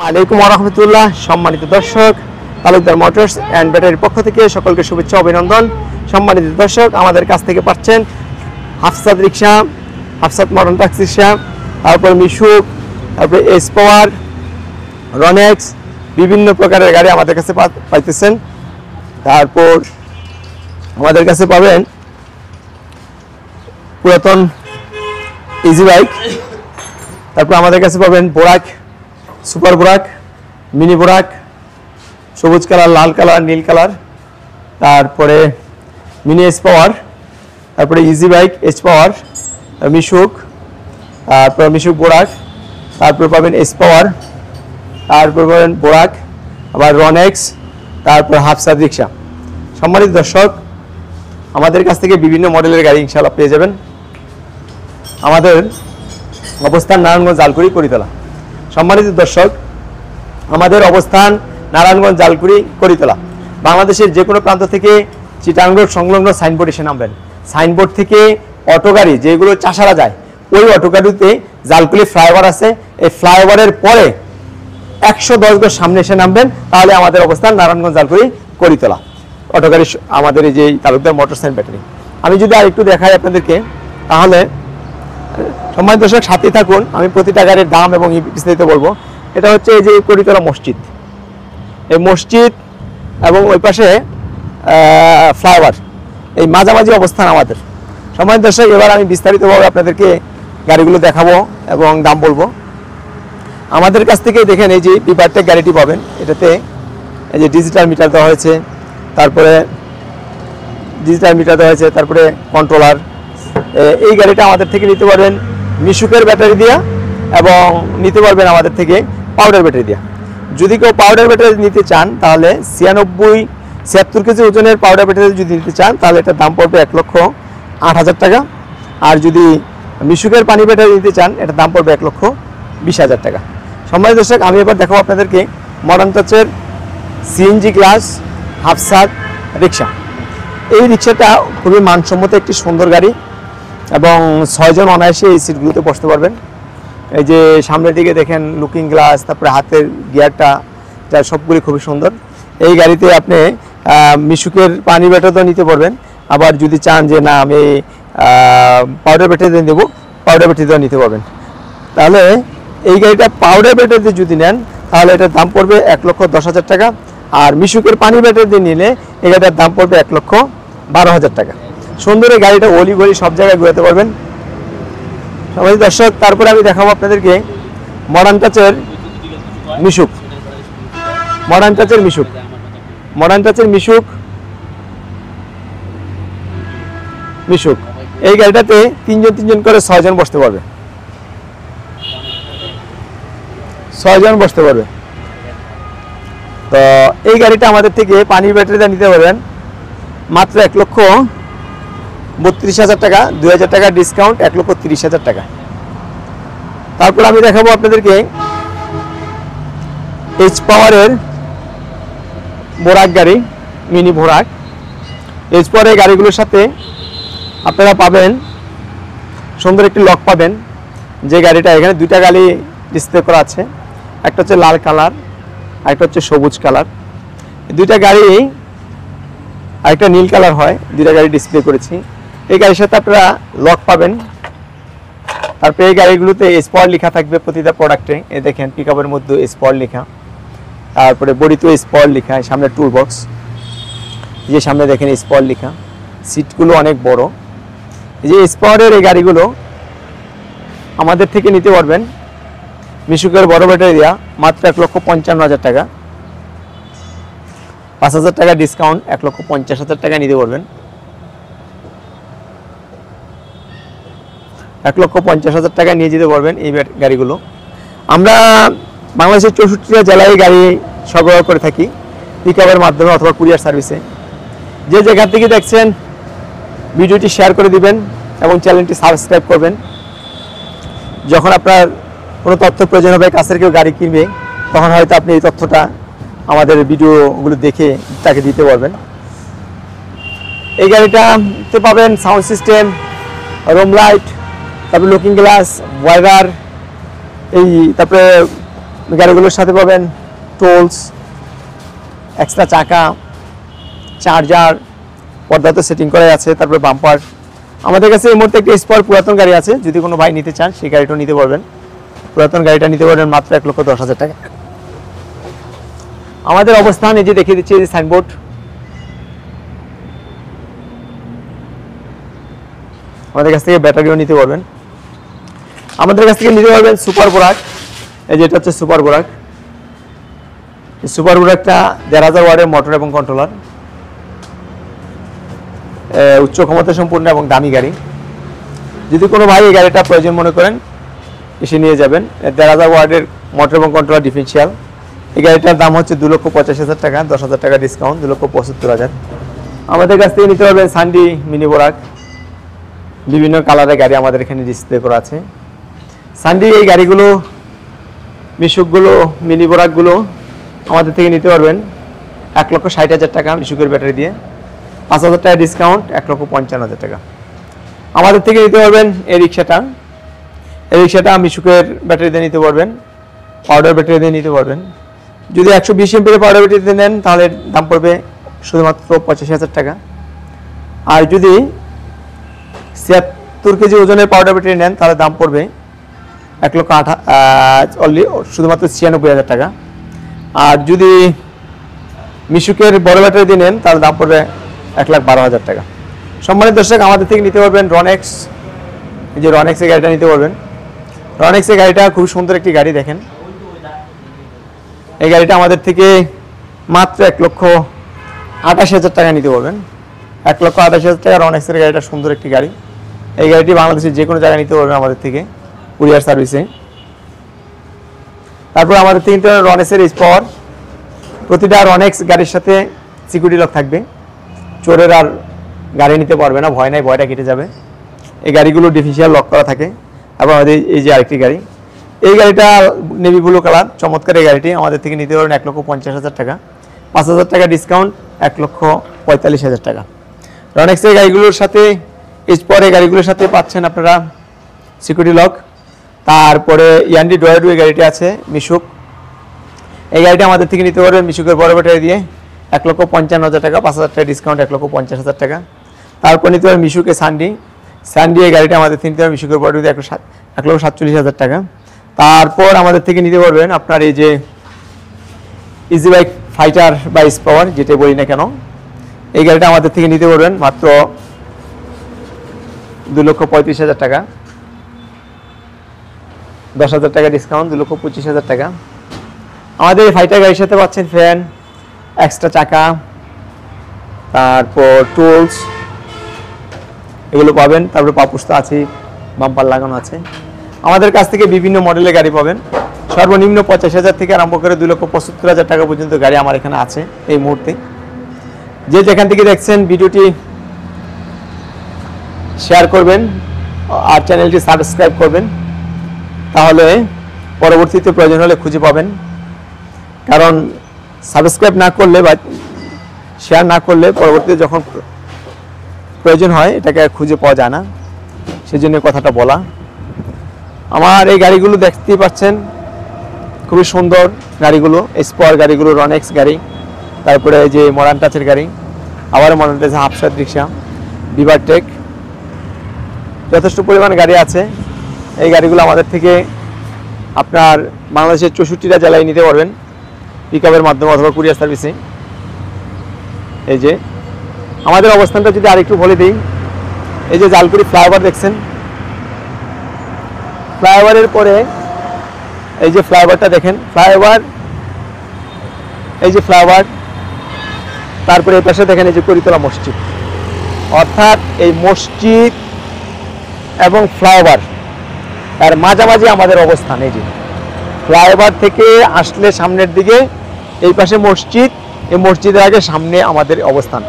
আলাইকুম ওয়া রাহমাতুল্লাহ। সম্মানিত দর্শক, তালুকদার মোটরস অ্যান্ড ব্যাটারির পক্ষ থেকে সকলকে শুভেচ্ছা অভিনন্দন। সম্মানিত দর্শক, আমাদের কাছ থেকে পাচ্ছেন হাফসাত রিক্সা, হাফসাত মডার্ন ট্যাক্সি রিক্সা, তারপর মিশুক, তারপরে এস পাওয়ার, রনেক্স, বিভিন্ন প্রকারের গাড়ি আমাদের কাছে পাইতেছেন। তারপর আমাদের কাছে পাবেন পুরাতন ইজি বাইক, তারপর আমাদের কাছে পাবেন বোরাক, সুপার বোরাক, মিনি বোরাক, সবুজ কালার, লাল কালার, নীল কালার, তারপরে মিনি এস পাওয়ার, তারপরে ইজি বাইক এস পাওয়ার, মিশুক, তারপর মিশুক বোরাক, তারপর পাবেন এস পাওয়ার, তারপর পাবেন বোরাক, আবার রনেক্স, তারপর হাফসাত রিক্সা। সম্মানিত দর্শক, আমাদের কাছ থেকে বিভিন্ন মডেলের গাড়ি ইনশাআল্লাহ পেয়ে যাবেন। আমাদের অবস্থান নারায়ণগঞ্জ জালকুড়ি করিতলা। সম্মানিত দর্শক, আমাদের অবস্থান নারায়ণগঞ্জ জালকুড়ি করিতলা। বাংলাদেশের যে কোনো প্রান্ত থেকে চিটাগাং রোড সংলগ্ন সাইনবোর্ড এসে নামবেন। সাইনবোর্ড থেকে অটো গাড়ি যেগুলো চাষারা যায়, ওই অটো গাড়িতে জালকুড়ি ফ্লাইওভার আছে, এই ফ্লাইওভারের পরে 110 গজ সামনে এসে নামবেন, তাহলে আমাদের অবস্থান নারায়ণগঞ্জ জালকুড়ি করিতলা। অটো গাড়ি আমাদের এই যে তালুকদার মোটরস অ্যান্ড ব্যাটারি। আমি যদি আর একটু দেখাই আপনাদেরকে, তাহলে সম্মানিত দর্শক সাথেই থাকুন, আমি প্রতিটা গাড়ির দাম এবং বিস্তারিত বলবো। এটা হচ্ছে এই যে করিতলা মসজিদ, এই মসজিদ এবং ওই পাশে ফ্লাইওভার, এই মাঝামাঝি অবস্থান আমাদের। সম্মানিত দর্শক, এবার আমি বিস্তারিতভাবে আপনাদেরকে গাড়িগুলো দেখাবো এবং দাম বলবো। আমাদের কাছ থেকে দেখেন এই যে বিপারটেক গাড়িটি পাবেন, এটাতে এই যে ডিজিটাল মিটার দেওয়া হয়েছে, তারপরে তারপরে কন্ট্রোলার। এই গাড়িটা আমাদের থেকে নিতে পারবেন মিশুকের ব্যাটারি দিয়া, এবং নিতে পারবেন আমাদের থেকে পাউডার ব্যাটারি দিয়া। যদি কেউ পাউডার ব্যাটারি নিতে চান, তাহলে 76 কেজি ওজনের পাউডার ব্যাটারি যদি নিতে চান, তাহলে এটার দাম পড়বে 1,08,000 টাকা। আর যদি মিশুকের পানি ব্যাটারি নিতে চান, এটার দাম পড়বে 1,20,000 টাকা। সম্মানিত দর্শক, আমি এবার দেখাবো আপনাদেরকে মডার্ন টাচের সিএনজি ক্লাস হাফসাত রিক্সা। এই রিক্সাটা খুবই মানসম্মত একটি সুন্দর গাড়ি, এবং 6 জন অনায়াসে এই সিটগুলোতে বসতে পারবেন। এই যে সামনের দিকে দেখেন লুকিং গ্লাস, তারপরে হাতের গিয়ারটা, যা সবগুলি খুবই সুন্দর। এই গাড়িতে আপনি মিশুকের পানি ব্যাটারিও নিতে পারবেন, আবার যদি চান যে না আমি পাউডার ব্যাটারি দিয়ে নেবো, পাউডার ব্যাটারিও নিতে পারবেন। তাহলে এই গাড়িটা পাউডার ব্যাটারি দিয়ে যদি নেন, তাহলে এটার দাম পড়বে 1,10,000 টাকা। আর মিশুকের পানি ব্যাটারি দিয়ে নিলে এই গাড়িটার দাম পড়বে 1,12,000 টাকা। সুন্দর এই গাড়িটা অলি গলি সব জায়গায় ঘুরাতে পারবেন। সবাই দর্শক, তারপরে আমি দেখাবো আপনাদেরকে মডার্ন টাচের মিশুক। এই গাড়িটাতে 3 জন করে 6 জন বসতে পারবে, 6 জন বসতে পারবে। তো এই গাড়িটা আমাদের থেকে পানির ব্যাটারিটা নিতে পারবেন মাত্র 1,32,000 টাকা, 2,000 টাকা ডিসকাউন্ট, 1,30,000 টাকা। তারপর আমি দেখাবো আপনাদেরকে এইচ পাওয়ারের বোরাক গাড়ি, মিনি বোরাক। এইচ পাওয়ারের গাড়িগুলোর সাথে আপনারা পাবেন সুন্দর একটি লক পাবেন, যে গাড়িটা এখানে 2টা গাড়ি ডিসপ্লে করা আছে, একটা হচ্ছে লাল কালার, আরেকটা হচ্ছে সবুজ কালার। 2টা গাড়ি, আরেকটা নীল কালার হয়, 2টা গাড়ি ডিসপ্লে করেছি। এই গাড়ির সাথে আপনারা লক পাবেন। তারপরে এই গাড়িগুলোতে স্পট লেখা থাকবে প্রতিটা প্রোডাক্টে। এই দেখেন পিকআপের মধ্যে স্পট লেখা, তারপরে বডিতেও স্পট লেখা, সামনে টুল বক্স, যে সামনে দেখেন স্পট লেখা। সিটগুলো অনেক বড়। এই যে স্পটের এই গাড়িগুলো আমাদের থেকে নিতে পারবেন মিশুকের বড় ব্যাটারি দেওয়া মাত্র 1,55,000 টাকা, 5,000 টাকা ডিসকাউন্ট, 1,50,000 টাকা নিতে পারবেন। 1,50,000 টাকা নিয়ে যেতে পারবেন এই গাড়িগুলো। আমরা বাংলাদেশের 64টা জেলায় গাড়ি সরবরাহ করে থাকি পিকআপের মাধ্যমে অথবা কুরিয়ার সার্ভিসে। যে জায়গা থেকে দেখছেন ভিডিওটি শেয়ার করে দিবেন এবং চ্যানেলটি সাবস্ক্রাইব করবেন। যখন আপনার কোনো তথ্য প্রয়োজন হবে, কাছের কেউ গাড়ি কিনবে, তখন হয়তো আপনি এই তথ্যটা আমাদের ভিডিওগুলো দেখে তাকে দিতে পারবেন। এই গাড়িটাতে পাবেন সাউন্ড সিস্টেম, রুম লাইট, তারপরে লুকিং গ্লাস, ওয়াইবার, এই তারপরে গাড়িগুলোর সাথে পাবেন টোলস, এক্সট্রা চাকা, চার্জার, পর্দাতে সেটিং করা আছে, তারপরে বাম্পার। আমাদের কাছে এই মুহূর্তে একটা স্পর পুরাতন গাড়ি আছে, যদি কোনো ভাই নিতে চান সেই গাড়িটাও নিতে পারবেন। পুরাতন গাড়িটা নিতে পারবেন মাত্র 1,10,000 টাকা। আমাদের অবস্থান এই যে দেখিয়ে দিচ্ছি, এই যে সাইনবোর্ড। আমাদের কাছ থেকে ব্যাটারিও নিতে পারবেন। আমাদের কাছ থেকে নিতে পারবেন সুপার বোরাক। এই যে এটা হচ্ছে সুপার বোরাক। এই সুপার বোরাকটা 1,500 ওয়াটের মোটর এবং কন্ট্রোলার, উচ্চ ক্ষমতা সম্পূর্ণ এবং দামি গাড়ি। যদি কোনো ভাই এই গাড়িটা প্রয়োজন মনে করেন এসে নিয়ে যাবেন। 1,500 ওয়াটের মোটর এবং কন্ট্রোলার ডিফারেন্সিয়াল। এই গাড়িটার দাম হচ্ছে 2,85,000 টাকা, 10,000 টাকা ডিসকাউন্ট, 2,75,000। আমাদের কাছ থেকে নিতে পারবেন সানডি মিনি বোরাক। বিভিন্ন কালারের গাড়ি আমাদের এখানে ডিসপ্লে করা আছে। সানডি এই গাড়িগুলো, মিশুকগুলো, মিনি বোরাকগুলো আমাদের থেকে নিতে পারবেন 1,60,000 টাকা মিশুকের ব্যাটারি দিয়ে, 5,000 টাকা ডিসকাউন্ট, 1,55,000 টাকা। আমাদের থেকে নিতে পারবেন এই রিক্সাটা। এই রিক্সাটা মিশুকের ব্যাটারি দিয়ে নিতে পারবেন, পাউডার ব্যাটারি দিয়ে নিতে পারবেন। যদি 120 এমপির পাউডার ব্যাটারি দিয়ে নেন তাহলে দাম পড়বে শুধুমাত্র 85,000 টাকা। আর যদি 76 কেজি ওজনের পাউডার ব্যাটারি নেন তাহলে দাম পড়বে শুধুমাত্র 96,000 টাকা। আর যদি মিশুকের বড় ব্যাটারি দিয়ে নেন তাহলে দাম পড়বে 1,12,000 টাকা। সম্মানিত দর্শক, আমাদের থেকে নিতে পারবেন রনেক্স। এই যে রনেক্সের গাড়িটা নিতে পারবেন। রনেক্সের গাড়িটা খুব সুন্দর একটি গাড়ি, দেখেন। এই গাড়িটা আমাদের থেকে মাত্র 1,28,000 টাকা নিতে পারবেন। 1,28,000 টাকা রনেক্সের গাড়িটা সুন্দর একটি গাড়ি। এই গাড়িটি বাংলাদেশের যে কোনো জায়গায় নিতে পারবেন আমাদের থেকে কুরিয়ার সার্ভিসে। তারপর আমাদের থেকে রনেক্সের স্পর। প্রতিটা রনেক্স গাড়ির সাথে সিকিউরিটি লক থাকবে, চোরের আর গাড়ি নিতে পারবে না, ভয় নাই, ভয়টা কেটে যাবে। এই গাড়িগুলো ডিফিশিয়াল লক করা থাকে। এবং আমাদের এই যে আরেকটি গাড়ি, এই গাড়িটা নেভি ব্লু কালার, চমৎকার। এই গাড়িটি আমাদের থেকে নিতে পারবেন 1,50,000 টাকা, 5,000 টাকা ডিসকাউন্ট, 1,45,000 টাকা। রনেক্সের গাড়িগুলোর সাথে, স্পর এই গাড়িগুলোর সাথে পাচ্ছেন আপনারা সিকিউরিটি লক। তারপরে ইয়ান্ডি ডয়েডু এই গাড়িটি আছে, মিশুক। এই গাড়িটা আমাদের থেকে নিতে পারবেন মিশুকের বড় ব্যাটারি দিয়ে 1,55,000 টাকা, 5,000 টাকা ডিসকাউন্ট, 1,50,000 টাকা। তারপর নিতে পারবেন মিশুকে সানডি। সানডি এই গাড়িটা আমাদের থেকে নিতে পারবেন মিশুকের বড় দিয়ে 1,47,000 টাকা। তারপর আমাদের থেকে নিতে পারবেন আপনার এই যে ইজি বাইক ফাইটার বা স্পাওয়ার, যেটা বলি না কেন, এই গাড়িটা আমাদের থেকে নিতে পারবেন মাত্র 2,35,000 টাকা, 10,000 টাকা ডিসকাউন্ট, 2,25,000 টাকা। আমাদের এই ফাইটার গাড়ির সাথে পাচ্ছেন ফ্যান, এক্সট্রা চাকা, তারপর টুলস, এগুলো পাবেন। তারপরে পাপুস্তা আছে, বাম্পার লাগানো আছে। আমাদের কাছ থেকে বিভিন্ন মডেলের গাড়ি পাবেন। সর্বনিম্ন 50,000 থেকে আরম্ভ করে 2,75,000 টাকা পর্যন্ত গাড়ি আমার এখানে আছে এই মুহূর্তে। যে যেখান থেকে দেখছেন ভিডিওটি শেয়ার করবেন আর চ্যানেলটি সাবস্ক্রাইব করবেন, তাহলে পরবর্তীতে প্রয়োজন হলে খুঁজে পাবেন। কারণ সাবস্ক্রাইব না করলে বা শেয়ার না করলে পরবর্তীতে যখন প্রয়োজন হয় এটাকে খুঁজে পাওয়া যায় না, সেজন্য কথাটা বলা। আমার এই গাড়িগুলো দেখতেই পাচ্ছেন, খুবই সুন্দর গাড়িগুলো, স্পর গাড়িগুলো, রনেক্স গাড়ি, তারপরে এই যে মডার্ন টাচের গাড়ি, আবার মডার্ন টাচ, হাফসার রিক্সা, বিভারটেক, যথেষ্ট পরিমাণ গাড়ি আছে। এই গাড়িগুলো আমাদের থেকে আপনার বাংলাদেশের 64টা জেলায় নিতে পারবেন পিকআপের মাধ্যমে অথবা কুরিয়ার সার্ভিসে। এই যে আমাদের অবস্থানটা যদি আরেকটু বলে দিই, এই যে জালকুড়ি ফ্লাইওভার দেখছেন, ফ্লাইওভারের পরে এই যে ফ্লাইওভারটা দেখেন, ফ্লাইওভার, এই যে ফ্লাইওভার, তারপরে এই পাশে দেখেন এই যে করিতলা মসজিদ। অর্থাৎ এই মসজিদ এবং ফ্লাইওভার এর মাঝামাঝি আমাদের অবস্থান। এই যে ফ্লাইওভার থেকে আসলে সামনের দিকে এই পাশে মসজিদ, এই মসজিদের আগে সামনে আমাদের অবস্থান।